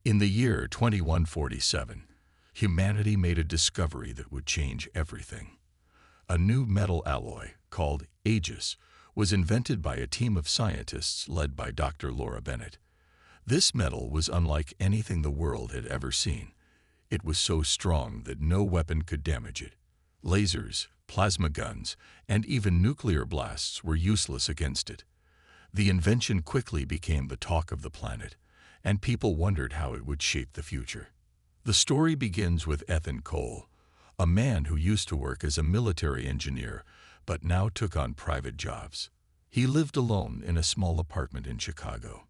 In the year 2147, humanity made a discovery that would change everything. A new metal alloy, called Aegis, was invented by a team of scientists led by Dr. Laura Bennett. This metal was unlike anything the world had ever seen. It was so strong that no weapon could damage it. Lasers, plasma guns, and even nuclear blasts were useless against it. The invention quickly became the talk of the planet, and people wondered how it would shape the future. The story begins with Ethan Cole, a man who used to work as a military engineer but now took on private jobs. He lived alone in a small apartment in Chicago.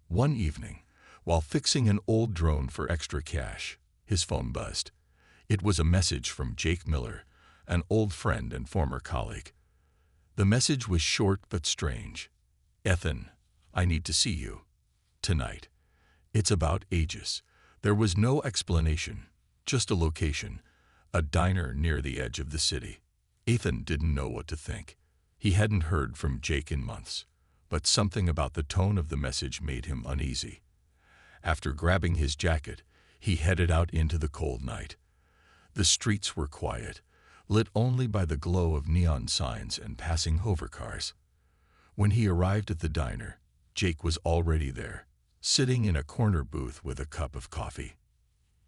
One evening, while fixing an old drone for extra cash, his phone buzzed. It was a message from Jake Miller, an old friend and former colleague. The message was short but strange. "Ethan, I need to see you. Tonight. It's about Aegis." There was no explanation, just a location, a diner near the edge of the city. Ethan didn't know what to think. He hadn't heard from Jake in months, but something about the tone of the message made him uneasy. After grabbing his jacket, he headed out into the cold night. The streets were quiet, lit only by the glow of neon signs and passing hover cars. When he arrived at the diner, Jake was already there, sitting in a corner booth with a cup of coffee.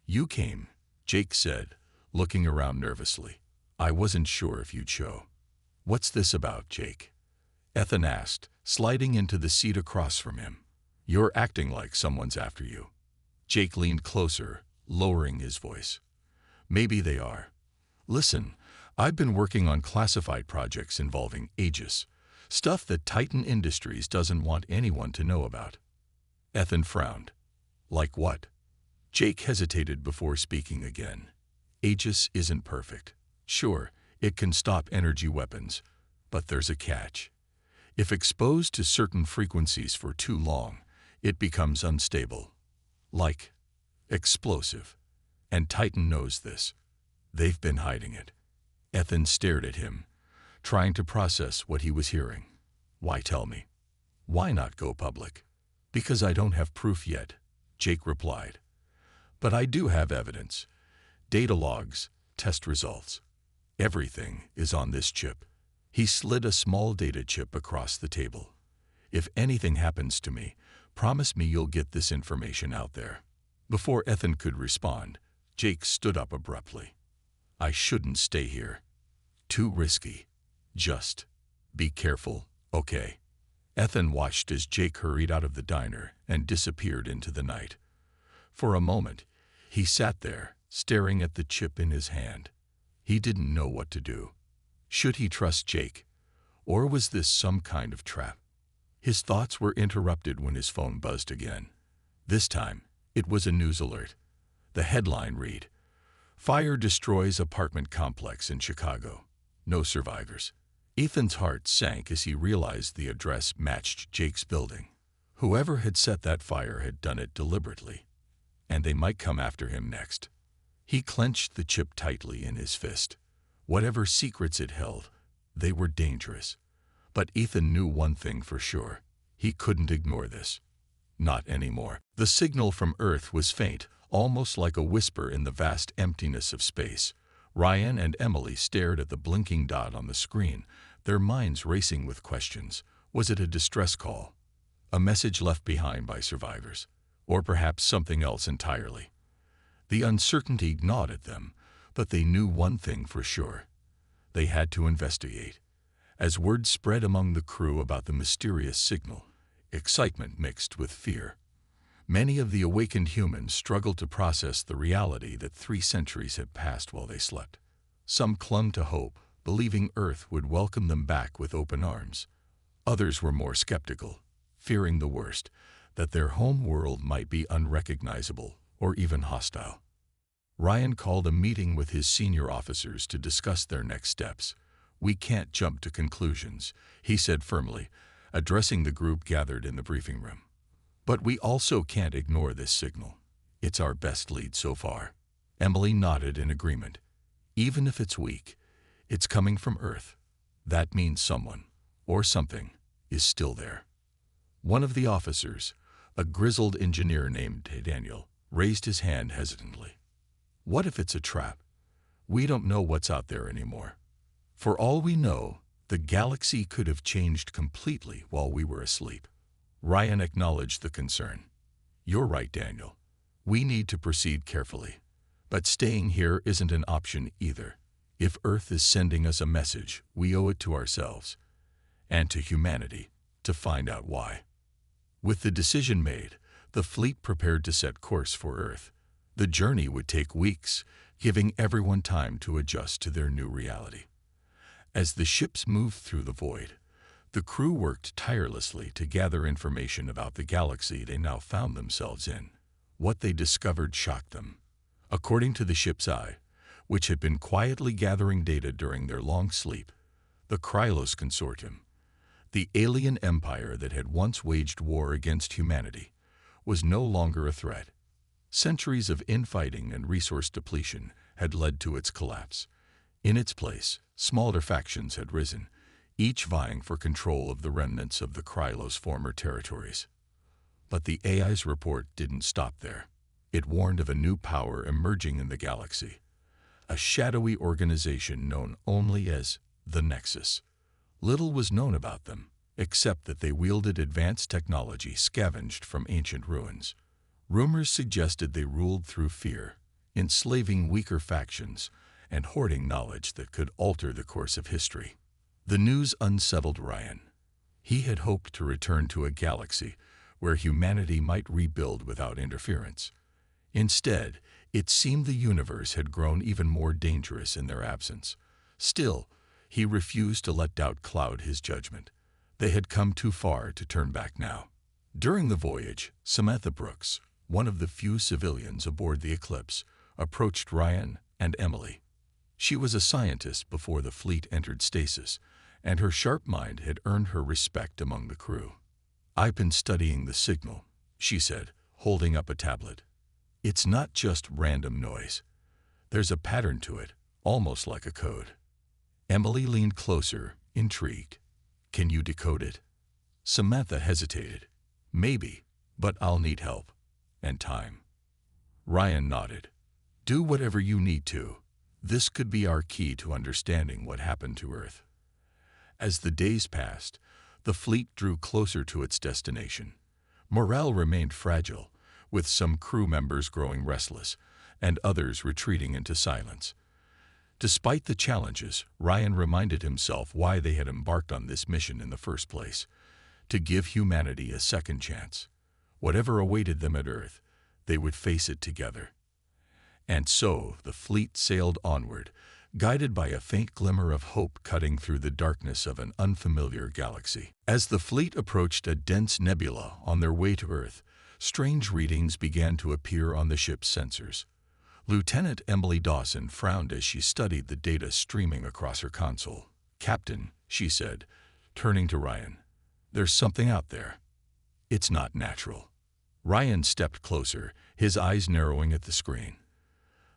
"You came," Jake said, looking around nervously. "I wasn't sure if you'd show." "What's this about, Jake?" Ethan asked, sliding into the seat across from him. "You're acting like someone's after you." Jake leaned closer, lowering his voice. "Maybe they are. Listen, I've been working on classified projects involving Aegis, stuff that Titan Industries doesn't want anyone to know about." Ethan frowned. "Like what?" Jake hesitated before speaking again. "Aegis isn't perfect. Sure, it can stop energy weapons, but there's a catch. If exposed to certain frequencies for too long, it becomes unstable. Like explosive. And Titan knows this. They've been hiding it." Ethan stared at him, trying to process what he was hearing. "Why tell me? Why not go public?" "Because I don't have proof yet," Jake replied. "But I do have evidence. Data logs, test results. Everything is on this chip." He slid a small data chip across the table. "If anything happens to me, promise me you'll get this information out there." Before Ethan could respond, Jake stood up abruptly. "I shouldn't stay here. Too risky. Just be careful, okay?" Ethan watched as Jake hurried out of the diner and disappeared into the night. For a moment, he sat there, staring at the chip in his hand. He didn't know what to do. Should he trust Jake? Or was this some kind of trap? His thoughts were interrupted when his phone buzzed again. This time, it was a news alert. The headline read, "Fire destroys apartment complex in Chicago. No survivors." Ethan's heart sank as he realized the address matched Jake's building. Whoever had set that fire had done it deliberately, and they might come after him next. He clenched the chip tightly in his fist. Whatever secrets it held, they were dangerous. But Ethan knew one thing for sure. He couldn't ignore this. Not anymore. The signal from Earth was faint, almost like a whisper in the vast emptiness of space. Ryan and Emily stared at the blinking dot on the screen, their minds racing with questions. Was it a distress call? A message left behind by survivors? Or perhaps something else entirely? The uncertainty gnawed at them, but they knew one thing for sure. They had to investigate. As word spread among the crew about the mysterious signal, excitement mixed with fear. Many of the awakened humans struggled to process the reality that 3 centuries had passed while they slept. Some clung to hope, believing Earth would welcome them back with open arms. Others were more skeptical, fearing the worst, that their home world might be unrecognizable or even hostile. Ryan called a meeting with his senior officers to discuss their next steps. "We can't jump to conclusions," he said firmly, addressing the group gathered in the briefing room. "But we also can't ignore this signal. It's our best lead so far." Emily nodded in agreement. "Even if it's weak, it's coming from Earth. That means someone, or something, is still there." One of the officers, a grizzled engineer named Daniel, raised his hand hesitantly. What if it's a trap? We don't know what's out there anymore. For all we know, the galaxy could have changed completely while we were asleep. Ryan acknowledged the concern. You're right, Daniel. We need to proceed carefully. But staying here isn't an option either. If Earth is sending us a message, we owe it to ourselves and to humanity to find out why. With the decision made, the fleet prepared to set course for Earth. The journey would take weeks, giving everyone time to adjust to their new reality. As the ships moved through the void, the crew worked tirelessly to gather information about the galaxy they now found themselves in. What they discovered shocked them. According to the ship's eye, which had been quietly gathering data during their long sleep, the Krylos Consortium, the alien empire that had once waged war against humanity, was no longer a threat. Centuries of infighting and resource depletion had led to its collapse. In its place, smaller factions had risen, each vying for control of the remnants of the Krylos' former territories. But the AI's report didn't stop there. It warned of a new power emerging in the galaxy, a shadowy organization known only as the Nexus. Little was known about them, except that they wielded advanced technology scavenged from ancient ruins. Rumors suggested they ruled through fear, enslaving weaker factions and hoarding knowledge that could alter the course of history. The news unsettled Ryan. He had hoped to return to a galaxy where humanity might rebuild without interference. Instead, it seemed the universe had grown even more dangerous in their absence. Still, he refused to let doubt cloud his judgment. They had come too far to turn back now. During the voyage, Samantha Brooks, one of the few civilians aboard the Eclipse, approached Ryan and Emily. She was a scientist before the fleet entered stasis, and her sharp mind had earned her respect among the crew. "I've been studying the signal," she said, holding up a tablet. "It's not just random noise. There's a pattern to it, almost like a code." Emily leaned closer, intrigued. "Can you decode it?" Samantha hesitated. "Maybe, but I'll need help. And time." Ryan nodded. "Do whatever you need to. This could be our key to understanding what happened to Earth." As the days passed, the fleet drew closer to its destination. Morale remained fragile, with some crew members growing restless and others retreating into silence. Despite the challenges, Ryan reminded himself why they had embarked on this mission in the first place: to give humanity a second chance. Whatever awaited them at Earth, they would face it together. And so the fleet sailed onward, guided by a faint glimmer of hope cutting through the darkness of an unfamiliar galaxy. As the fleet approached a dense nebula on their way to Earth, strange readings began to appear on the ship's sensors. Lieutenant Emily Dawson frowned as she studied the data streaming across her console. "Captain," she said, turning to Ryan, "there's something out there. It's not natural." Ryan stepped closer, his eyes narrowing at the screen.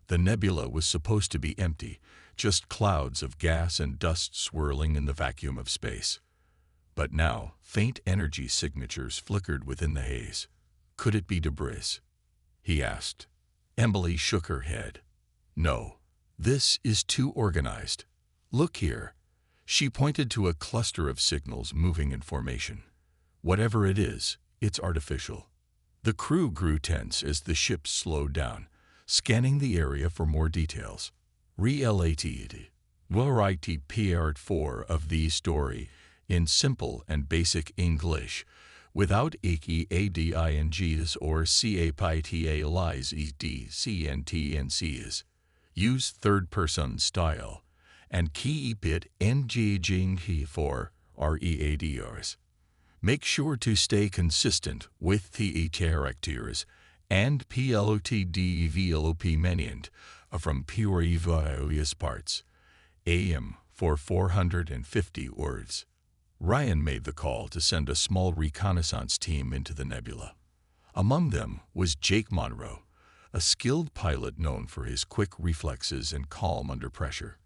The nebula was supposed to be empty, just clouds of gas and dust swirling in the vacuum of space. But now, faint energy signatures flickered within the haze. "Could it be debris?" he asked. Emily shook her head. "No, this is too organized. Look here." She pointed to a cluster of signals moving in formation. "Whatever it is, it's artificial." The crew grew tense as the ship slowed down, scanning the area for more details. Related. We'll write part 4 of the story in simple and basic English, without adings or capitalizedcntncs. Use third-person style, and keep it engaging for readers. Make sure to stay consistent with the characters and plot development from previous parts. AM for 450 words. Ryan made the call to send a small reconnaissance team into the nebula. Among them was Jake Monroe, a skilled pilot known for his quick reflexes and calm under pressure.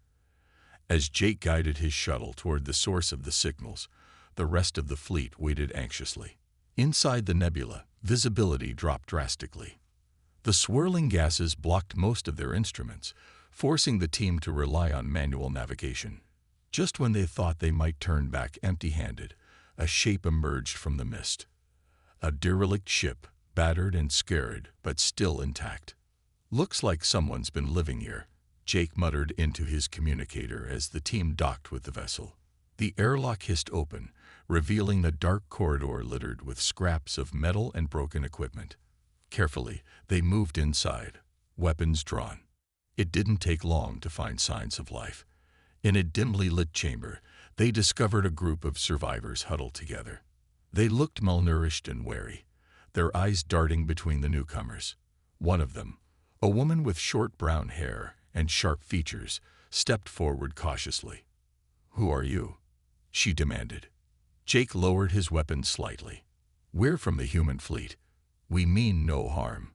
As Jake guided his shuttle toward the source of the signals, the rest of the fleet waited anxiously. Inside the nebula, visibility dropped drastically. The swirling gases blocked most of their instruments, forcing the team to rely on manual navigation. Just when they thought they might turn back empty-handed, a shape emerged from the mist. A derelict ship, battered and scarred, but still intact. "Looks like someone's been living here," Jake muttered into his communicator as the team docked with the vessel. The airlock hissed open, revealing the dark corridor littered with scraps of metal and broken equipment. Carefully, they moved inside, weapons drawn. It didn't take long to find signs of life. In a dimly lit chamber, they discovered a group of survivors huddled together. They looked malnourished and wary, their eyes darting between the newcomers. One of them, a woman with short brown hair and sharp features, stepped forward cautiously. "Who are you?" she demanded. Jake lowered his weapon slightly. "We're from the human fleet. We mean no harm."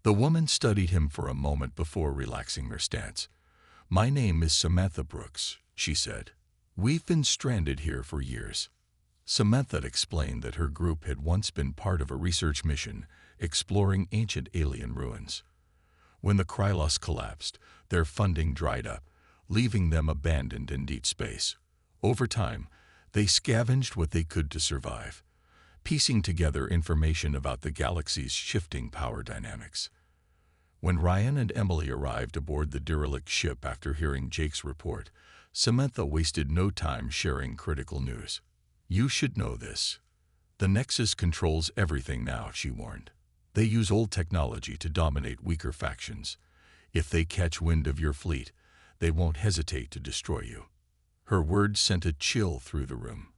The woman studied him for a moment before relaxing her stance. "My name is Samantha Brooks," she said. "We've been stranded here for years." Samantha explained that her group had once been part of a research mission exploring ancient alien ruins. When the Krylos collapsed, their funding dried up, leaving them abandoned in deep space. Over time, they scavenged what they could to survive, piecing together information about the galaxy's shifting power dynamics. When Ryan and Emily arrived aboard the derelict ship after hearing Jake's report, Samantha wasted no time sharing critical news. "You should know this. The Nexus controls everything now," she warned. "They use old technology to dominate weaker factions. If they catch wind of your fleet, they won't hesitate to destroy you." Her words sent a chill through the room.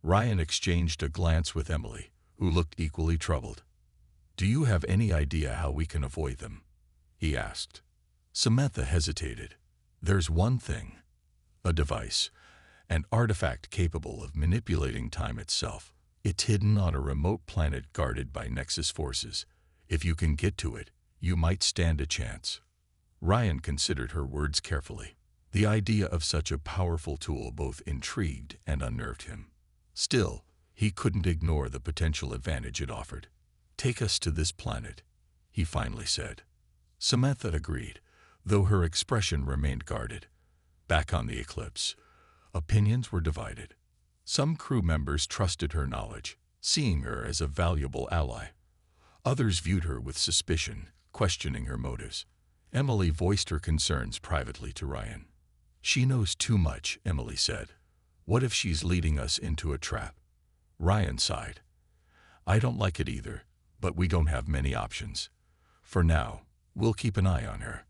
Ryan exchanged a glance with Emily, who looked equally troubled. "Do you have any idea how we can avoid them?" he asked. Samantha hesitated. "There's one thing. A device. An artifact capable of manipulating time itself. It's hidden on a remote planet guarded by Nexus forces. If you can get to it, you might stand a chance." Ryan considered her words carefully. The idea of such a powerful tool both intrigued and unnerved him. Still, he couldn't ignore the potential advantage it offered. "Take us to this planet," he finally said. Samantha agreed, though her expression remained guarded. Back on the Eclipse, opinions were divided. Some crew members trusted her knowledge, seeing her as a valuable ally. Others viewed her with suspicion, questioning her motives. Emily voiced her concerns privately to Ryan. "She knows too much," Emily said. "What if she's leading us into a trap?" Ryan sighed. "I don't like it either, but we don't have many options. For now, we'll keep an eye on her."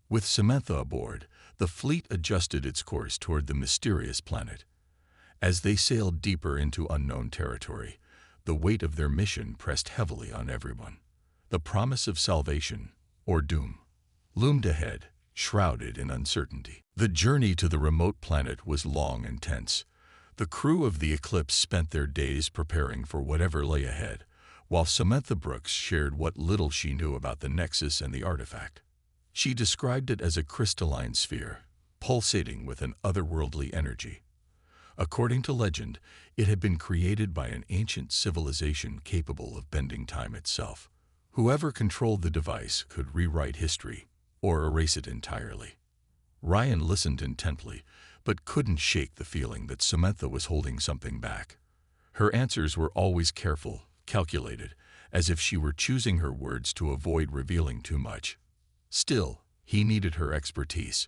With Samantha aboard, the fleet adjusted its course toward the mysterious planet. As they sailed deeper into unknown territory, the weight of their mission pressed heavily on everyone. The promise of salvation, or doom, loomed ahead, shrouded in uncertainty. The journey to the remote planet was long and tense. The crew of the Eclipse spent their days preparing for whatever lay ahead, while Samantha Brooks shared what little she knew about the Nexus and the artifact. She described it as a crystalline sphere, pulsating with an otherworldly energy. According to legend, it had been created by an ancient civilization capable of bending time itself. Whoever controlled the device could rewrite history or erase it entirely. Ryan listened intently, but couldn't shake the feeling that Samantha was holding something back. Her answers were always careful, calculated, as if she were choosing her words to avoid revealing too much. Still, he needed her expertise.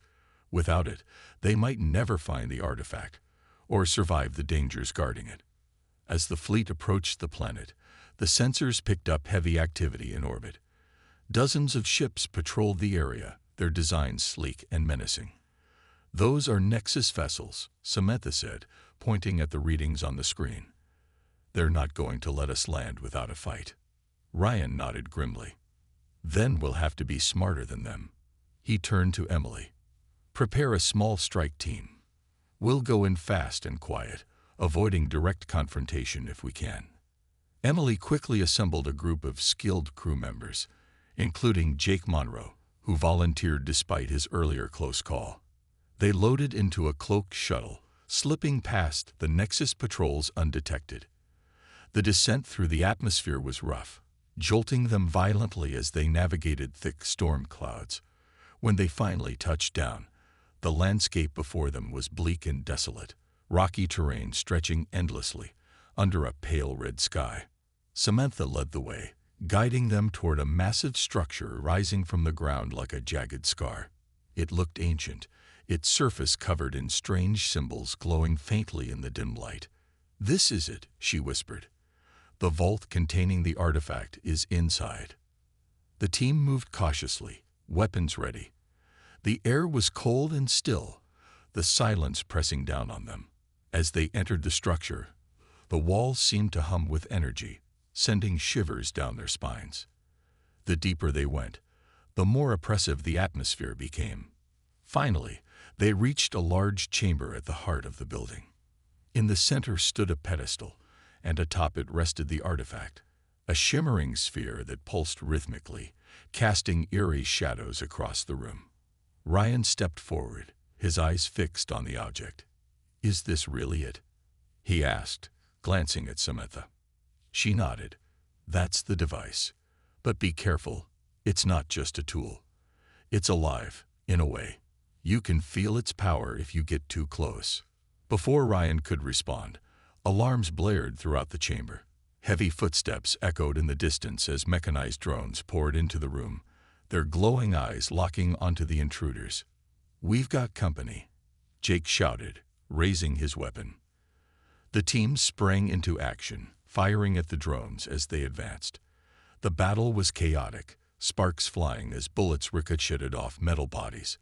Without it, they might never find the artifact or survive the dangers guarding it. As the fleet approached the planet, the sensors picked up heavy activity in orbit. Dozens of ships patrolled the area, their designs sleek and menacing. "Those are Nexus vessels," Samantha said, pointing at the readings on the screen. "They're not going to let us land without a fight." Ryan nodded grimly. "Then we'll have to be smarter than them." He turned to Emily. "Prepare a small strike team. We'll go in fast and quiet, avoiding direct confrontation if we can." Emily quickly assembled a group of skilled crew members, including Jake Monroe, who volunteered despite his earlier close call. They loaded into a cloaked shuttle, slipping past the Nexus patrols undetected. The descent through the atmosphere was rough, jolting them violently as they navigated thick storm clouds. When they finally touched down, the landscape before them was bleak and desolate, rocky terrain stretching endlessly under a pale red sky. Samantha led the way, guiding them toward a massive structure rising from the ground like a jagged scar. It looked ancient, its surface covered in strange symbols glowing faintly in the dim light. "This is it," she whispered. "The vault containing the artifact is inside." The team moved cautiously, weapons ready. The air was cold and still, the silence pressing down on them. As they entered the structure, the walls seemed to hum with energy, sending shivers down their spines. The deeper they went, the more oppressive the atmosphere became. Finally, they reached a large chamber at the heart of the building. In the center stood a pedestal, and atop it rested the artifact, a shimmering sphere that pulsed rhythmically, casting eerie shadows across the room. Ryan stepped forward, his eyes fixed on the object. "Is this really it?" he asked, glancing at Samantha. She nodded. "That's the device. But be careful, it's not just a tool. It's alive, in a way. You can feel its power if you get too close." Before Ryan could respond, alarms blared throughout the chamber. Heavy footsteps echoed in the distance as mechanized drones poured into the room, their glowing eyes locking onto the intruders. "We've got company," Jake shouted, raising his weapon. The team sprang into action, firing at the drones as they advanced. The battle was chaotic, sparks flying as bullets ricocheted off metal bodies.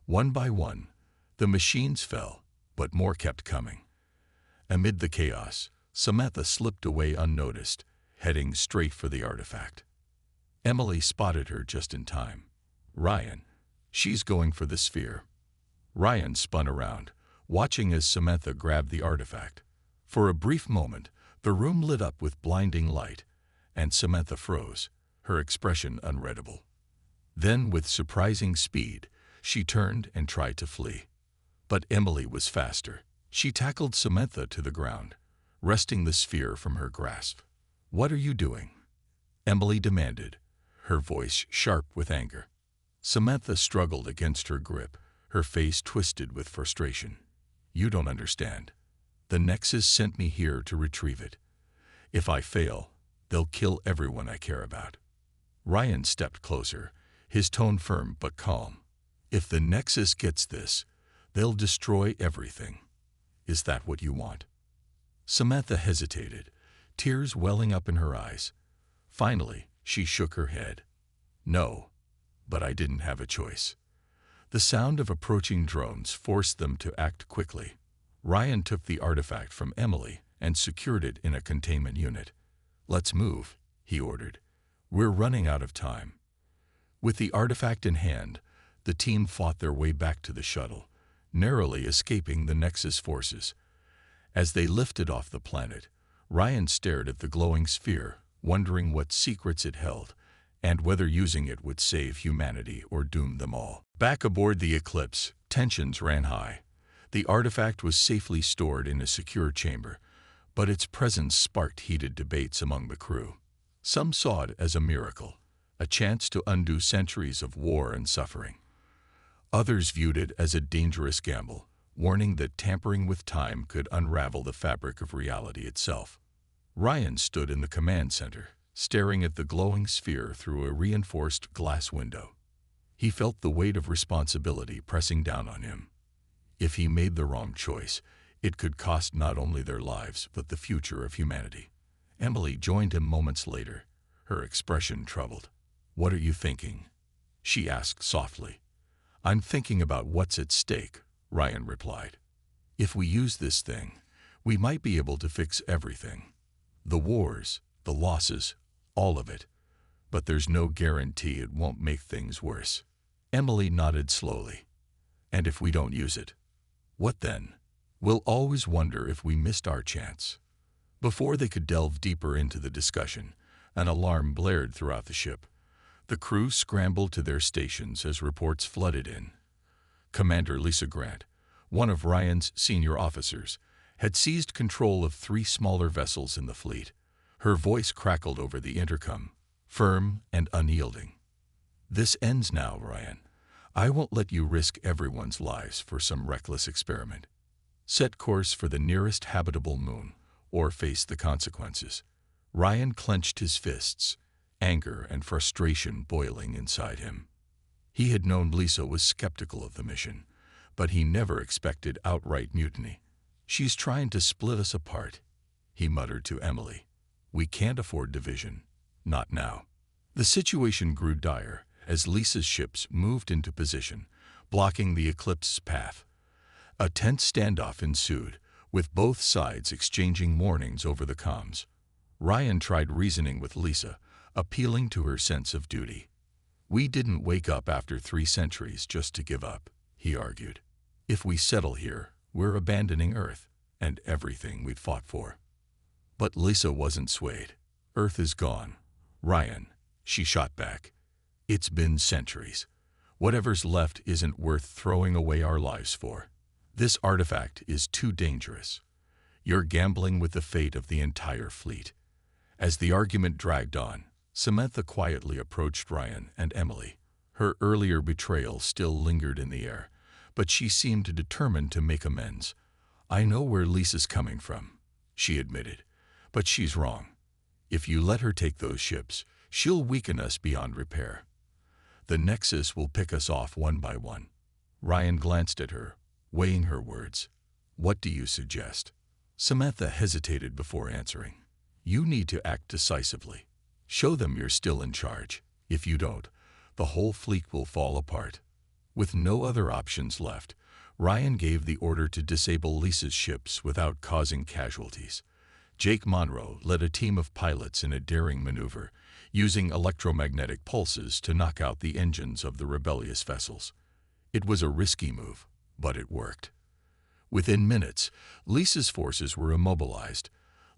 One by one, the machines fell, but more kept coming. Amid the chaos, Samantha slipped away unnoticed, heading straight for the artifact. Emily spotted her just in time. "Ryan, she's going for the sphere." Ryan spun around, watching as Samantha grabbed the artifact. For a brief moment, the room lit up with blinding light, and Samantha froze, her expression unreadable. Then, with surprising speed, she turned and tried to flee. But Emily was faster. She tackled Samantha to the ground, wresting the sphere from her grasp. "What are you doing?" Emily demanded, her voice sharp with anger. Samantha struggled against her grip, her face twisted with frustration. "You don't understand. The Nexus sent me here to retrieve it. If I fail, they'll kill everyone I care about." Ryan stepped closer, his tone firm but calm. "If the Nexus gets this, they'll destroy everything. Is that what you want?" Samantha hesitated, tears welling up in her eyes. Finally, she shook her head. "No, but I didn't have a choice." The sound of approaching drones forced them to act quickly. Ryan took the artifact from Emily and secured it in a containment unit. "Let's move," he ordered. "We're running out of time." With the artifact in hand, the team fought their way back to the shuttle, narrowly escaping the Nexus forces. As they lifted off the planet, Ryan stared at the glowing sphere, wondering what secrets it held, and whether using it would save humanity or doom them all. Back aboard the Eclipse, tensions ran high. The artifact was safely stored in a secure chamber, but its presence sparked heated debates among the crew. Some saw it as a miracle, a chance to undo centuries of war and suffering. Others viewed it as a dangerous gamble, warning that tampering with time could unravel the fabric of reality itself. Ryan stood in the command center, staring at the glowing sphere through a reinforced glass window. He felt the weight of responsibility pressing down on him. If he made the wrong choice, it could cost not only their lives, but the future of humanity. Emily joined him moments later, her expression troubled. "What are you thinking?" she asked softly. "I'm thinking about what's at stake," Ryan replied. "If we use this thing, we might be able to fix everything. The wars, the losses, all of it. But there's no guarantee it won't make things worse." Emily nodded slowly. "And if we don't use it, what then? We'll always wonder if we missed our chance." Before they could delve deeper into the discussion, an alarm blared throughout the ship. The crew scrambled to their stations as reports flooded in. Commander Lisa Grant, one of Ryan's senior officers, had seized control of 3 smaller vessels in the fleet. Her voice crackled over the intercom. firm and unyielding. "This ends now, Ryan. I won't let you risk everyone's lives for some reckless experiment. Set course for the nearest habitable moon, or face the consequences." Ryan clenched his fists, anger and frustration boiling inside him. He had known Lisa was skeptical of the mission, but he never expected outright mutiny. "She's trying to split us apart," he muttered to Emily. "We can't afford division. Not now." The situation grew dire as Lisa's ships moved into position, blocking the Eclipse's path. A tense standoff ensued, with both sides exchanging warnings over the comms. Ryan tried reasoning with Lisa, appealing to her sense of duty. "We didn't wake up after 3 centuries just to give up," he argued. "If we settle here, we're abandoning Earth and everything we'd fought for." But Lisa wasn't swayed. "Earth is gone, Ryan," she shot back. "It's been centuries. Whatever's left isn't worth throwing away our lives for. This artifact is too dangerous. You're gambling with the fate of the entire fleet." As the argument dragged on, Samantha quietly approached Ryan and Emily. Her earlier betrayal still lingered in the air, but she seemed determined to make amends. "I know where Lisa's coming from," she admitted, "but she's wrong. If you let her take those ships, she'll weaken us beyond repair. The Nexus will pick us off one by one." Ryan glanced at her, weighing her words. "What do you suggest?" Samantha hesitated before answering. "You need to act decisively. Show them you're still in charge. If you don't, the whole fleet will fall apart." With no other options left, Ryan gave the order to disable Lisa's ships without causing casualties. Jake Monroe led a team of pilots in a daring maneuver, using electromagnetic pulses to knock out the engines of the rebellious vessels. It was a risky move, but it worked. Within minutes, Lisa's forces were immobilized,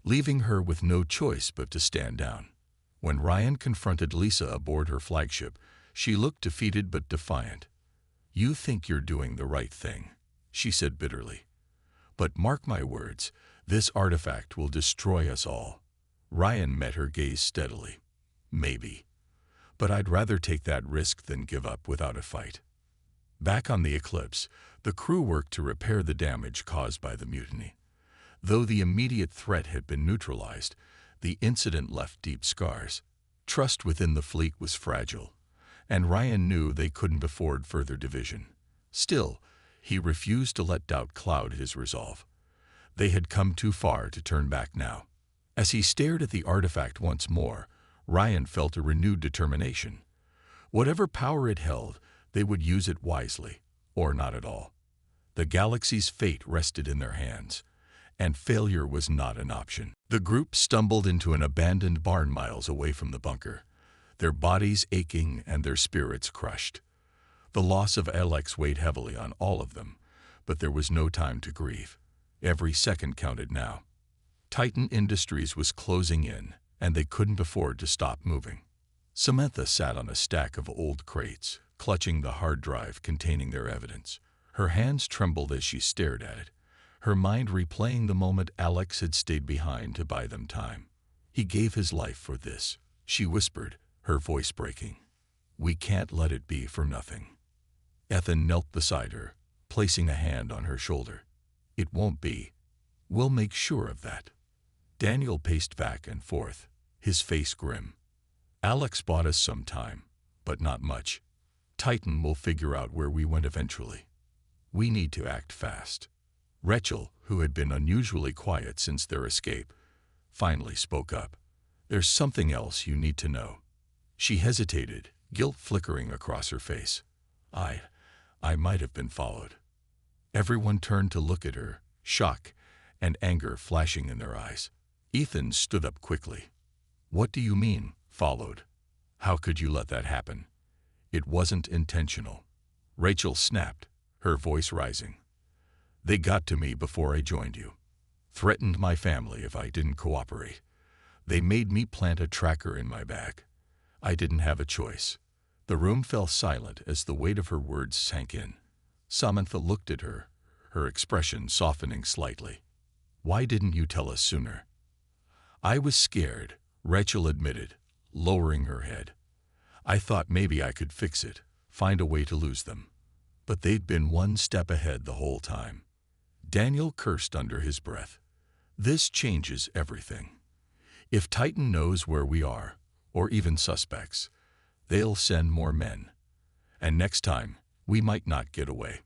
leaving her with no choice but to stand down. When Ryan confronted Lisa aboard her flagship, she looked defeated but defiant. "You think you're doing the right thing," she said bitterly. "But mark my words, this artifact will destroy us all." Ryan met her gaze steadily. "Maybe. But I'd rather take that risk than give up without a fight." Back on the Eclipse, the crew worked to repair the damage caused by the mutiny. Though the immediate threat had been neutralized, the incident left deep scars. Trust within the fleet was fragile, and Ryan knew they couldn't afford further division. Still, he refused to let doubt cloud his resolve. They had come too far to turn back now. As he stared at the artifact once more, Ryan felt a renewed determination. Whatever power it held, they would use it wisely, or not at all. The galaxy's fate rested in their hands, and failure was not an option. The group stumbled into an abandoned barn miles away from the bunker, their bodies aching and their spirits crushed. The loss of Alex weighed heavily on all of them, but there was no time to grieve. Every second counted now. Titan Industries was closing in, and they couldn't afford to stop moving. Samantha sat on a stack of old crates, clutching the hard drive containing their evidence. Her hands trembled as she stared at it, her mind replaying the moment Alex had stayed behind to buy them time. "He gave his life for this," she whispered, her voice breaking. "We can't let it be for nothing." Ethan knelt beside her, placing a hand on her shoulder. "It won't be. We'll make sure of that." Daniel paced back and forth, his face grim. "Alex bought us some time, but not much. Titan will figure out where we went eventually. We need to act fast." Rachel, who had been unusually quiet since their escape, finally spoke up. "There's something else you need to know." She hesitated, guilt flickering across her face. I might have been followed." Everyone turned to look at her, shock and anger flashing in their eyes. Ethan stood up quickly. "What do you mean, followed? How could you let that happen? It wasn't intentional." Rachel snapped, her voice rising. "They got to me before I joined you. Threatened my family if I didn't cooperate. They made me plant a tracker in my bag. I didn't have a choice." The room fell silent as the weight of her words sank in. Samantha looked at her, her expression softening slightly. "Why didn't you tell us sooner?" "I was scared," Rachel admitted, lowering her head. I thought maybe I could fix it, find a way to lose them. But they'd been one step ahead the whole time. Daniel cursed under his breath. This changes everything. If Titan knows where we are, or even suspects, they'll send more men. And next time, we might not get away.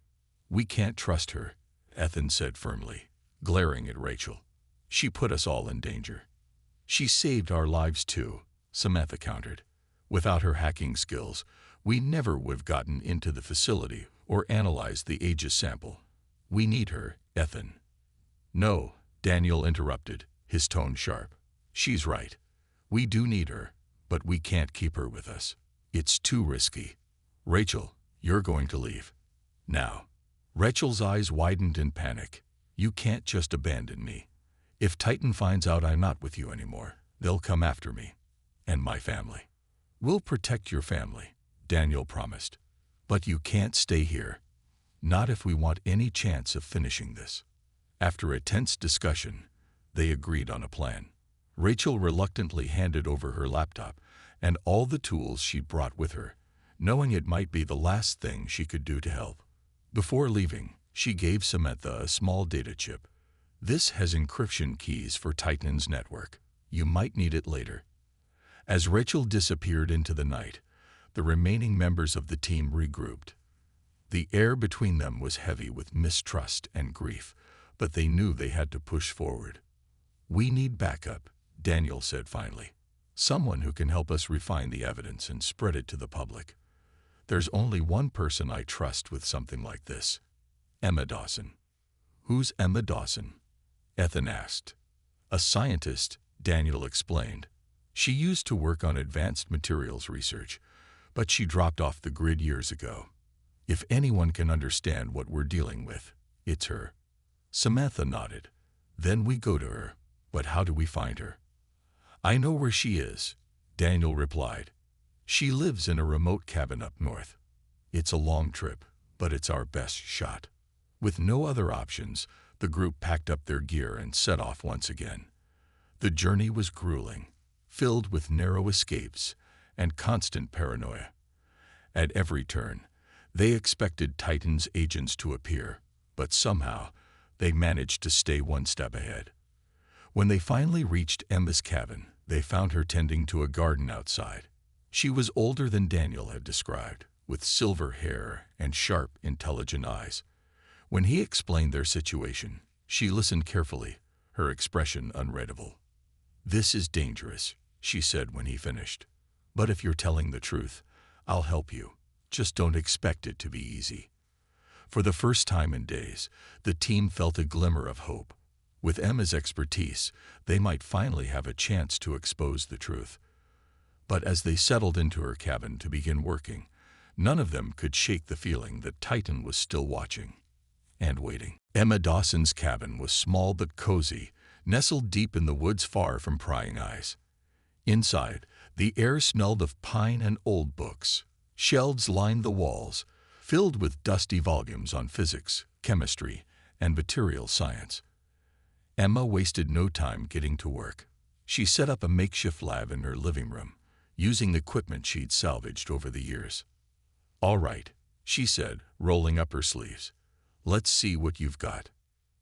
We can't trust her, Ethan said firmly, glaring at Rachel. She put us all in danger. She saved our lives too, Samantha countered. Without her hacking skills, we never would have gotten into the facility or analyzed the Aegis sample. We need her, Ethan. No, Daniel interrupted, his tone sharp. She's right. We do need her, but we can't keep her with us. It's too risky. Rachel, you're going to leave. Now. Rachel's eyes widened in panic. You can't just abandon me. If Titan finds out I'm not with you anymore, they'll come after me. And my family. We'll protect your family, Daniel promised. But you can't stay here. Not if we want any chance of finishing this. After a tense discussion, they agreed on a plan. Rachel reluctantly handed over her laptop and all the tools she'd brought with her, knowing it might be the last thing she could do to help. Before leaving, she gave Samantha a small data chip. This has encryption keys for Titan's network. You might need it later. As Rachel disappeared into the night, the remaining members of the team regrouped. The air between them was heavy with mistrust and grief, but they knew they had to push forward. We need backup, Daniel said finally. Someone who can help us refine the evidence and spread it to the public. There's only one person I trust with something like this. Emma Dawson. Who's Emma Dawson? Ethan asked. A scientist, Daniel explained. She used to work on advanced materials research, but she dropped off the grid years ago. If anyone can understand what we're dealing with, it's her. Samantha nodded. Then we go to her. But how do we find her? I know where she is, Daniel replied. She lives in a remote cabin up north. It's a long trip, but it's our best shot. With no other options, the group packed up their gear and set off once again. The journey was grueling, filled with narrow escapes and constant paranoia. At every turn, they expected Titan's agents to appear, but somehow they managed to stay one step ahead. When they finally reached Emma's cabin, they found her tending to a garden outside. She was older than Daniel had described, with silver hair and sharp, intelligent eyes. When he explained their situation, she listened carefully, her expression unreadable. "This is dangerous," she said when he finished. "But if you're telling the truth, I'll help you. Just don't expect it to be easy." For the first time in days, the team felt a glimmer of hope. With Emma's expertise, they might finally have a chance to expose the truth. But as they settled into her cabin to begin working, none of them could shake the feeling that Titan was still watching and waiting. Emma Dawson's cabin was small but cozy, nestled deep in the woods far from prying eyes. Inside, the air smelled of pine and old books. Shelves lined the walls, filled with dusty volumes on physics, chemistry, and material science. Emma wasted no time getting to work. She set up a makeshift lab in her living room, using equipment she'd salvaged over the years. "All right," she said, rolling up her sleeves. "Let's see what you've got."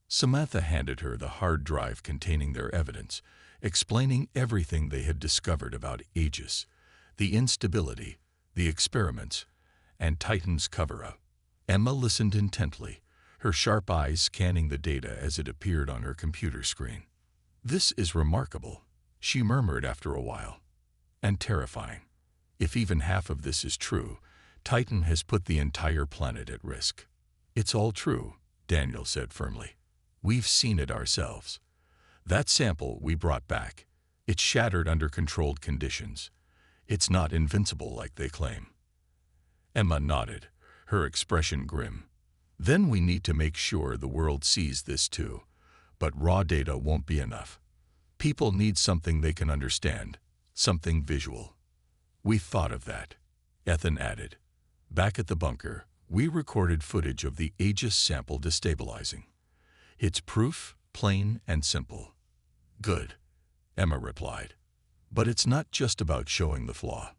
Samantha handed her the hard drive containing their evidence, explaining everything they had discovered about Aegis, the instability, the experiments, and Titan's cover-up. Emma listened intently, her sharp eyes scanning the data as it appeared on her computer screen. "This is remarkable," she murmured after a while. "And terrifying. If even half of this is true, Titan has put the entire planet at risk." "It's all true," Daniel said firmly. "We've seen it ourselves. That sample we brought back, it's shattered under controlled conditions. It's not invincible like they claim." Emma nodded, her expression grim. "Then we need to make sure the world sees this too. But raw data won't be enough. People need something they can understand, something visual." "We thought of that," Ethan added. "Back at the bunker, we recorded footage of the Aegis sample destabilizing. It's proof, plain and simple." "Good," Emma replied. But it's not just about showing the flaw.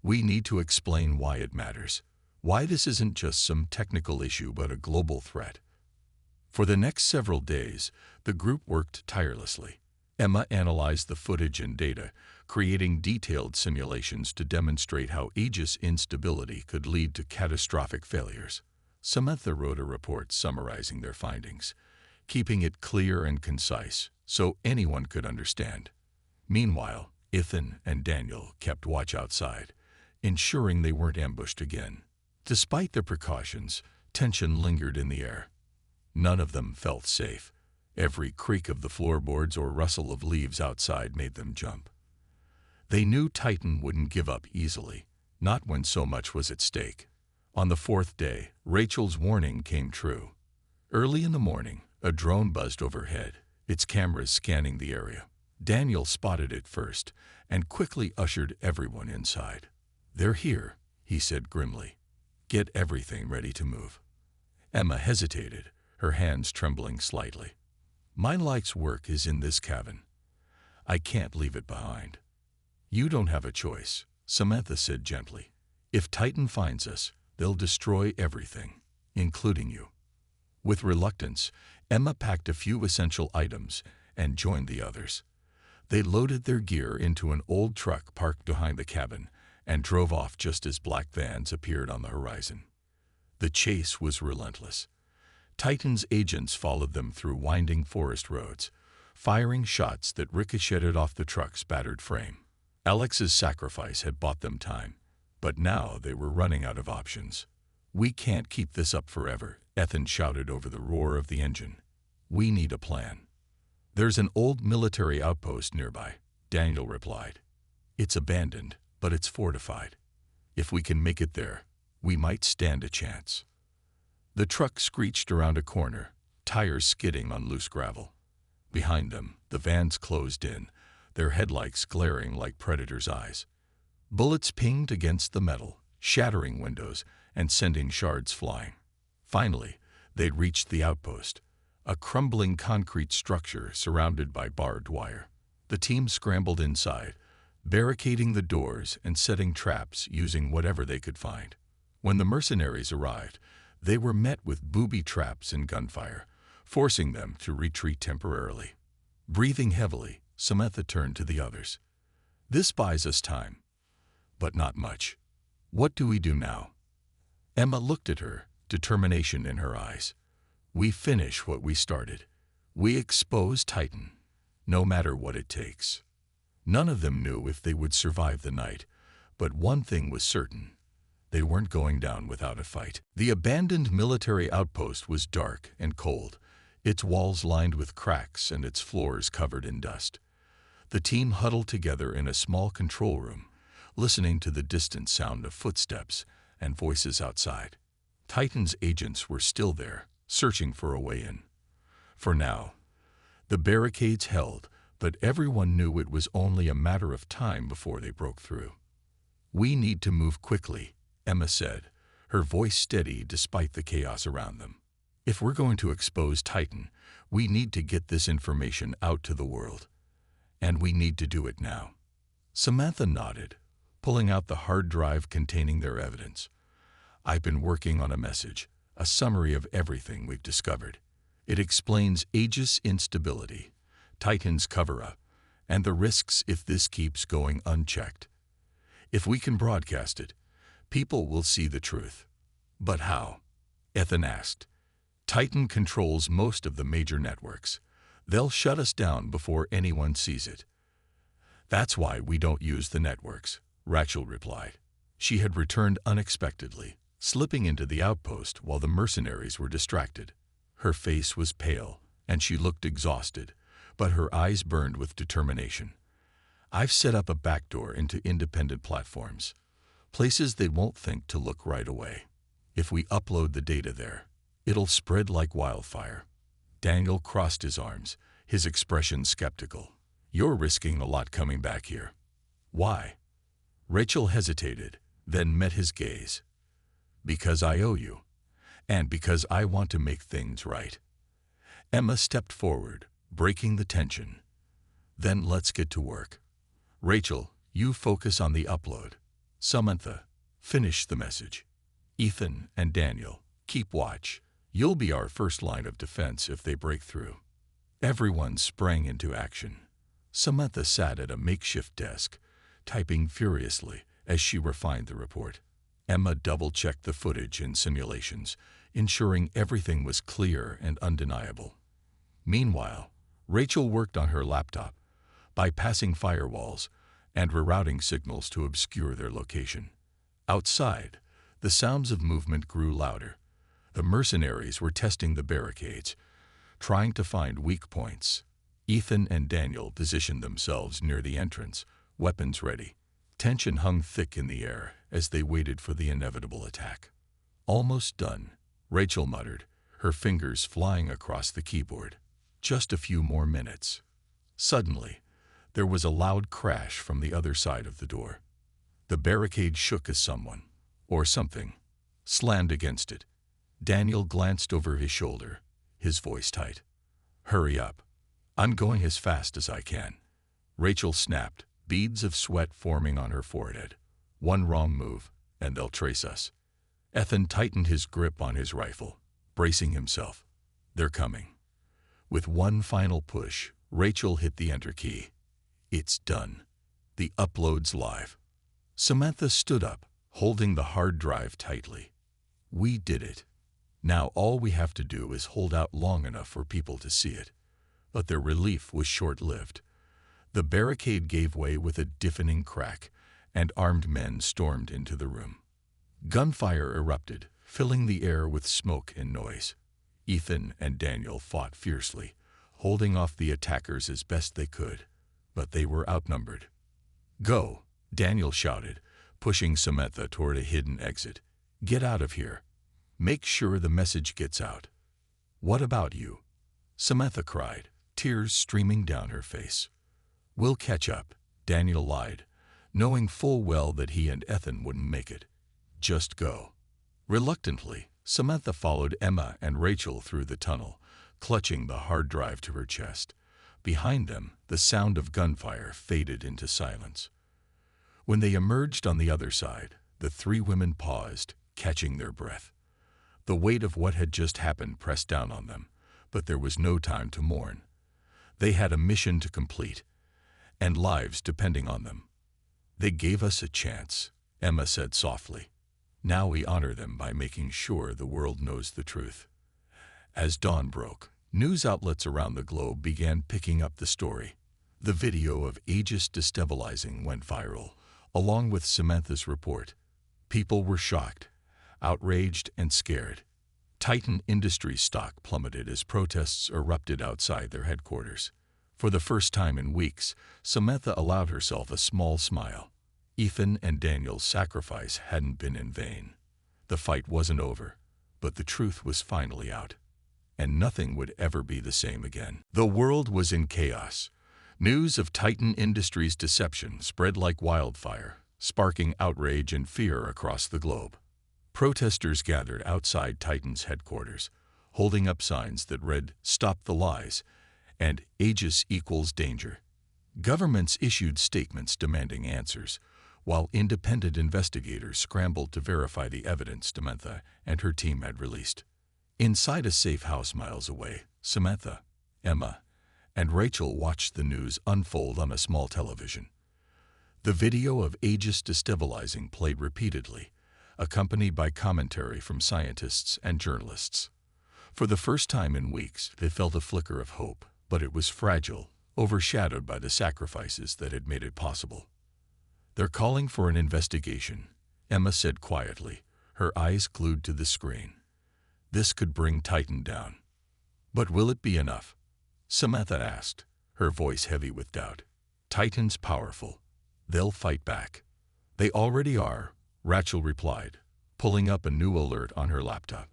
We need to explain why it matters, why this isn't just some technical issue but a global threat. For the next several days, the group worked tirelessly. Emma analyzed the footage and data, creating detailed simulations to demonstrate how Aegis instability could lead to catastrophic failures. Samantha wrote a report summarizing their findings, keeping it clear and concise so anyone could understand. Meanwhile, Ethan and Daniel kept watch outside, ensuring they weren't ambushed again. Despite their precautions, tension lingered in the air. None of them felt safe. Every creak of the floorboards or rustle of leaves outside made them jump. They knew Titan wouldn't give up easily, not when so much was at stake. On the fourth day, Rachel's warning came true. Early in the morning, a drone buzzed overhead, its cameras scanning the area. Daniel spotted it first and quickly ushered everyone inside. "They're here," he said grimly. "Get everything ready to move." Emma hesitated, her hands trembling slightly. "My life's work is in this cabin. I can't leave it behind." "You don't have a choice," Samantha said gently. "If Titan finds us, they'll destroy everything, including you." With reluctance, Emma packed a few essential items and joined the others. They loaded their gear into an old truck parked behind the cabin and drove off just as black vans appeared on the horizon. The chase was relentless. Titan's agents followed them through winding forest roads, firing shots that ricocheted off the truck's battered frame. Alex's sacrifice had bought them time, but now they were running out of options. "We can't keep this up forever," Ethan shouted over the roar of the engine. "We need a plan." "There's an old military outpost nearby," Daniel replied. "It's abandoned, but it's fortified. If we can make it there, we might stand a chance." The truck screeched around a corner, tires skidding on loose gravel. Behind them, the vans closed in, their headlights glaring like predators' eyes. Bullets pinged against the metal, shattering windows and sending shards flying. Finally, they'd reached the outpost, a crumbling concrete structure surrounded by barbed wire. The team scrambled inside, barricading the doors and setting traps using whatever they could find. When the mercenaries arrived, they were met with booby traps and gunfire, forcing them to retreat temporarily. Breathing heavily, Samantha turned to the others. "This buys us time, but not much. What do we do now?" Emma looked at her, determination in her eyes. "We finish what we started. We expose Titan, no matter what it takes." None of them knew if they would survive the night, but one thing was certain. They weren't going down without a fight. The abandoned military outpost was dark and cold, its walls lined with cracks and its floors covered in dust. The team huddled together in a small control room, listening to the distant sound of footsteps and voices outside. Titan's agents were still there, searching for a way in. For now, the barricades held, but everyone knew it was only a matter of time before they broke through. "We need to move quickly," Emma said, her voice steady despite the chaos around them. "If we're going to expose Titan, we need to get this information out to the world. And we need to do it now." Samantha nodded, pulling out the hard drive containing their evidence. "I've been working on a message, a summary of everything we've discovered. It explains Aegis instability, Titan's cover-up, and the risks if this keeps going unchecked. If we can broadcast it, people will see the truth." "But how?" Ethan asked. "Titan controls most of the major networks. They'll shut us down before anyone sees it." "That's why we don't use the networks," Rachel replied. She had returned unexpectedly, slipping into the outpost while the mercenaries were distracted. Her face was pale, and she looked exhausted, but her eyes burned with determination. "I've set up a backdoor into independent platforms, places they won't think to look right away. If we upload the data there, it'll spread like wildfire." Daniel crossed his arms, his expression skeptical. "You're risking a lot coming back here." "Why?" Rachel hesitated, then met his gaze. "Because I owe you, and because I want to make things right." Emma stepped forward, breaking the tension. "Then let's get to work. Rachel, you focus on the upload. Samantha, finish the message. Ethan and Daniel, keep watch. You'll be our first line of defense if they break through. Everyone sprang into action. Samantha sat at a makeshift desk, typing furiously as she refined the report. Emma double-checked the footage and simulations, ensuring everything was clear and undeniable. Meanwhile, Rachel worked on her laptop, bypassing firewalls and rerouting signals to obscure their location. Outside, the sounds of movement grew louder. The mercenaries were testing the barricades, trying to find weak points. Ethan and Daniel positioned themselves near the entrance, weapons ready. Tension hung thick in the air as they waited for the inevitable attack. Almost done, Rachel muttered, her fingers flying across the keyboard. Just a few more minutes. Suddenly, there was a loud crash from the other side of the door. The barricade shook as someone, or something, slammed against it. Daniel glanced over his shoulder, his voice tight. "Hurry up. I'm going as fast as I can." Rachel snapped, beads of sweat forming on her forehead. "One wrong move, and they'll trace us." Ethan tightened his grip on his rifle, bracing himself. "They're coming." With one final push, Rachel hit the enter key. It's done. The upload's live. Samantha stood up, holding the hard drive tightly. "We did it. Now all we have to do is hold out long enough for people to see it." But their relief was short-lived. The barricade gave way with a deafening crack, and armed men stormed into the room. Gunfire erupted, filling the air with smoke and noise. Ethan and Daniel fought fiercely, holding off the attackers as best they could, but they were outnumbered. "Go," Daniel shouted, pushing Samantha toward a hidden exit. "Get out of here. Make sure the message gets out." "What about you?" Samantha cried, tears streaming down her face. "We'll catch up," Daniel lied, knowing full well that he and Ethan wouldn't make it. "Just go." Reluctantly, Samantha followed Emma and Rachel through the tunnel, clutching the hard drive to her chest. Behind them, the sound of gunfire faded into silence. When they emerged on the other side, the three women paused, catching their breath. The weight of what had just happened pressed down on them, but there was no time to mourn. They had a mission to complete, and lives depending on them. "They gave us a chance," Emma said softly. "Now we honor them by making sure the world knows the truth." As dawn broke, news outlets around the globe began picking up the story. The video of Aegis destabilizing went viral, along with Samantha's report. People were shocked, outraged, and scared. Titan Industries stock plummeted as protests erupted outside their headquarters. For the first time in weeks, Samantha allowed herself a small smile. Ethan and Daniel's sacrifice hadn't been in vain. The fight wasn't over, but the truth was finally out. And nothing would ever be the same again. The world was in chaos. News of Titan Industries' deception spread like wildfire, sparking outrage and fear across the globe. Protesters gathered outside Titan's headquarters, holding up signs that read, "Stop the lies," and "Aegis equals danger." Governments issued statements demanding answers, while independent investigators scrambled to verify the evidence Samantha and her team had released. Inside a safe house miles away, Samantha, Emma, and Rachel watched the news unfold on a small television. The video of Aegis destabilizing played repeatedly, accompanied by commentary from scientists and journalists. For the first time in weeks, they felt a flicker of hope, but it was fragile, overshadowed by the sacrifices that had made it possible. "They're calling for an investigation," Emma said quietly, her eyes glued to the screen. "This could bring Titan down." "But will it be enough?" Samantha asked, her voice heavy with doubt. "Titan's powerful. They'll fight back." "They already are," Rachel replied, pulling up a new alert on her laptop.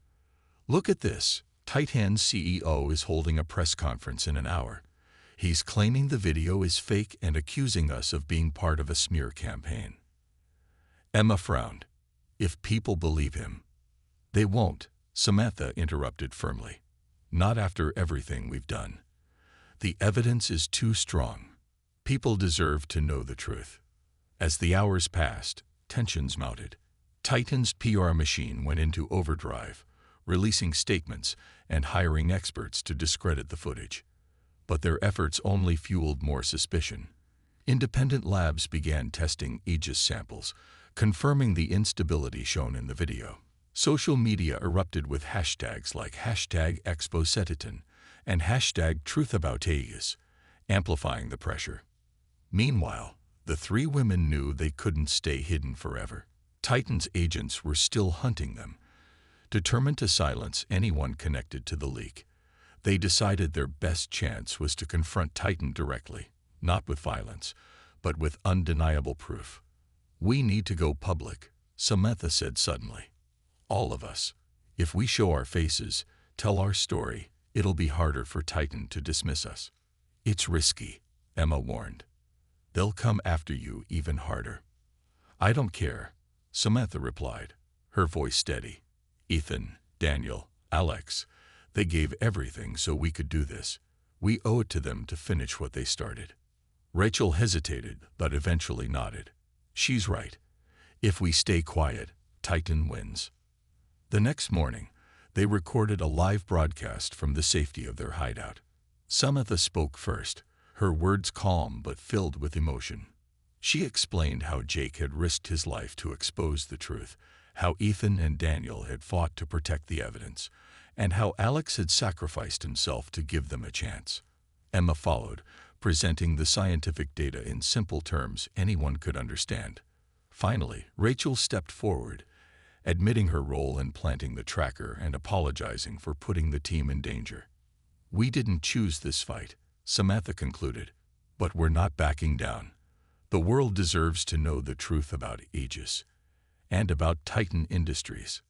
"Look at this. Titan's CEO is holding a press conference in an hour. He's claiming the video is fake and accusing us of being part of a smear campaign." Emma frowned. "If people believe him." "They won't," Samantha interrupted firmly. "Not after everything we've done. The evidence is too strong. People deserve to know the truth. As the hours passed, tensions mounted. Titan's PR machine went into overdrive, releasing statements and hiring experts to discredit the footage. But their efforts only fueled more suspicion. Independent labs began testing Aegis samples, confirming the instability shown in the video. Social media erupted with hashtags like #ExpoSetitan and #TruthAboutAegis, amplifying the pressure. Meanwhile, the three women knew they couldn't stay hidden forever. Titan's agents were still hunting them. Determined to silence anyone connected to the leak, they decided their best chance was to confront Titan directly, not with violence, but with undeniable proof. "We need to go public," Samantha said suddenly. "All of us. If we show our faces, tell our story, it'll be harder for Titan to dismiss us." "It's risky," Emma warned. "They'll come after you even harder." "I don't care," Samantha replied, her voice steady. "Ethan, Daniel, Alex, they gave everything so we could do this. We owe it to them to finish what they started." Rachel hesitated, but eventually nodded. "She's right. If we stay quiet, Titan wins." The next morning, they recorded a live broadcast from the safety of their hideout. Samantha spoke first, her words calm but filled with emotion. She explained how Jake had risked his life to expose the truth, how Ethan and Daniel had fought to protect the evidence, and how Alex had sacrificed himself to give them a chance. Emma followed, presenting the scientific data in simple terms anyone could understand. Finally, Rachel stepped forward, admitting her role in planting the tracker and apologizing for putting the team in danger. "We didn't choose this fight," Samantha concluded, "but we're not backing down. The world deserves to know the truth about Aegis and about Titan Industries."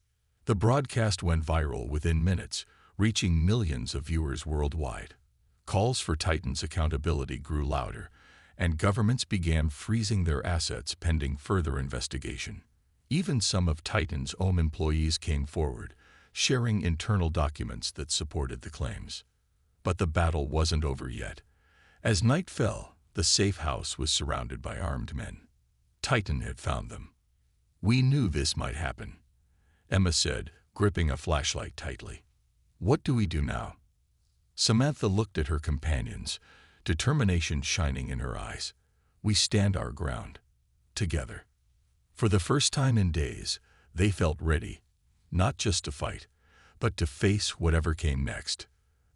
The broadcast went viral within minutes, reaching millions of viewers worldwide. Calls for Titan's accountability grew louder, and governments began freezing their assets pending further investigation. Even some of Titan's own employees came forward, sharing internal documents that supported the claims. But the battle wasn't over yet. As night fell, the safe house was surrounded by armed men. Titan had found them. "We knew this might happen," Emma said, gripping a flashlight tightly. "What do we do now?" Samantha looked at her companions, determination shining in her eyes. "We stand our ground. Together." For the first time in days, they felt ready, not just to fight, but to face whatever came next.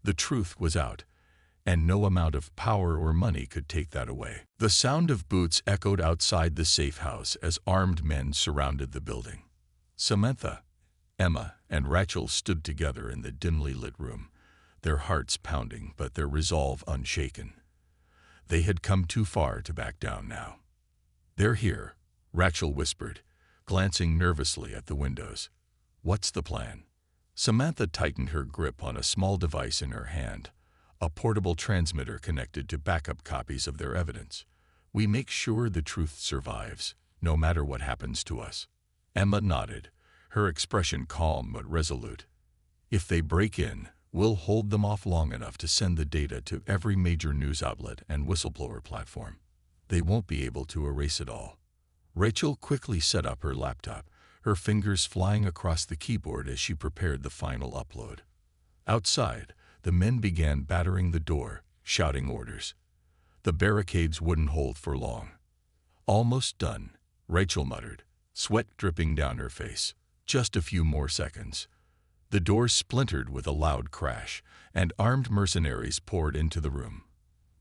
The truth was out, and no amount of power or money could take that away. The sound of boots echoed outside the safe house as armed men surrounded the building. Samantha, Emma, and Rachel stood together in the dimly lit room, their hearts pounding but their resolve unshaken. They had come too far to back down now. "They're here," Rachel whispered, glancing nervously at the windows. "What's the plan?" Samantha tightened her grip on a small device in her hand, a portable transmitter connected to backup copies of their evidence. "We make sure the truth survives, no matter what happens to us." Emma nodded, her expression calm but resolute. "If they break in, we'll hold them off long enough to send the data to every major news outlet and whistleblower platform. They won't be able to erase it all." Rachel quickly set up her laptop, her fingers flying across the keyboard as she prepared the final upload. Outside, the men began battering the door, shouting orders. The barricades wouldn't hold for long. "Almost done," Rachel muttered, sweat dripping down her face. "Just a few more seconds." The door splintered with a loud crash, and armed mercenaries poured into the room.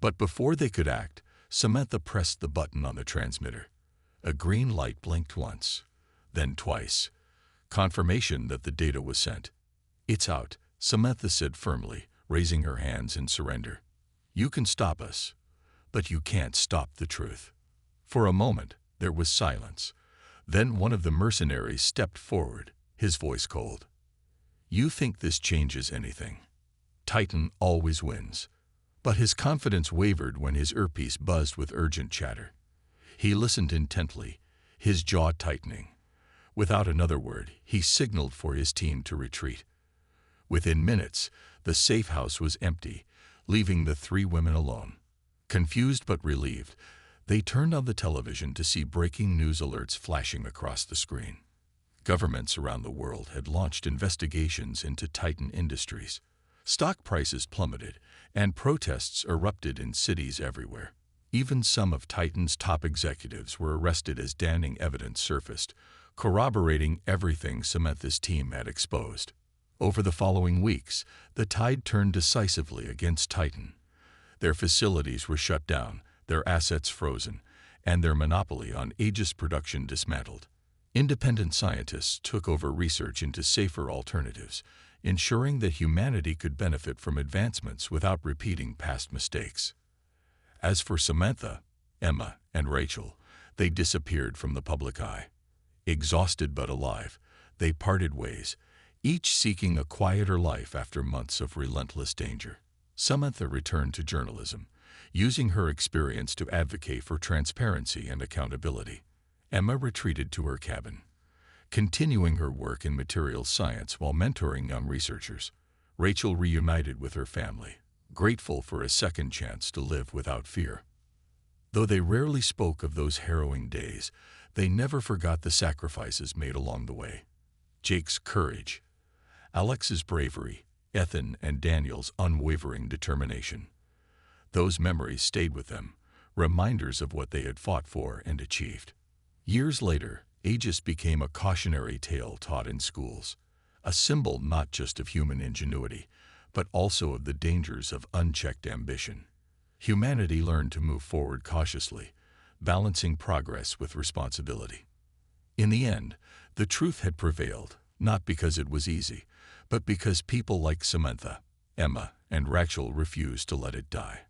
But before they could act, Samantha pressed the button on the transmitter. A green light blinked once, then twice. Confirmation that the data was sent. "It's out," Samantha said firmly, raising her hands in surrender. "You can stop us, but you can't stop the truth." For a moment, there was silence. Then one of the mercenaries stepped forward, his voice cold. "You think this changes anything? Titan always wins." But his confidence wavered when his earpiece buzzed with urgent chatter. He listened intently, his jaw tightening. Without another word, he signaled for his team to retreat. Within minutes, the safe house was empty, leaving the three women alone. Confused but relieved, they turned on the television to see breaking news alerts flashing across the screen. Governments around the world had launched investigations into Titan Industries. Stock prices plummeted, and protests erupted in cities everywhere. Even some of Titan's top executives were arrested as damning evidence surfaced, corroborating everything Samantha's team had exposed. Over the following weeks, the tide turned decisively against Titan. Their facilities were shut down, their assets frozen, and their monopoly on Aegis production dismantled. Independent scientists took over research into safer alternatives, ensuring that humanity could benefit from advancements without repeating past mistakes. As for Samantha, Emma, and Rachel, they disappeared from the public eye. Exhausted but alive, they parted ways, each seeking a quieter life after months of relentless danger. Samantha returned to journalism, using her experience to advocate for transparency and accountability. Emma retreated to her cabin, continuing her work in materials science while mentoring young researchers. Rachel reunited with her family, grateful for a second chance to live without fear. Though they rarely spoke of those harrowing days, they never forgot the sacrifices made along the way. Jake's courage, Alex's bravery, Ethan and Daniel's unwavering determination. Those memories stayed with them, reminders of what they had fought for and achieved. Years later, Aegis became a cautionary tale taught in schools, a symbol not just of human ingenuity, but also of the dangers of unchecked ambition. Humanity learned to move forward cautiously, balancing progress with responsibility. In the end, the truth had prevailed, not because it was easy, but because people like Samantha, Emma, and Rachel refused to let it die.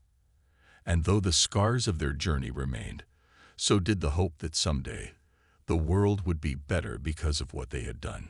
And though the scars of their journey remained, so did the hope that someday the world would be better because of what they had done.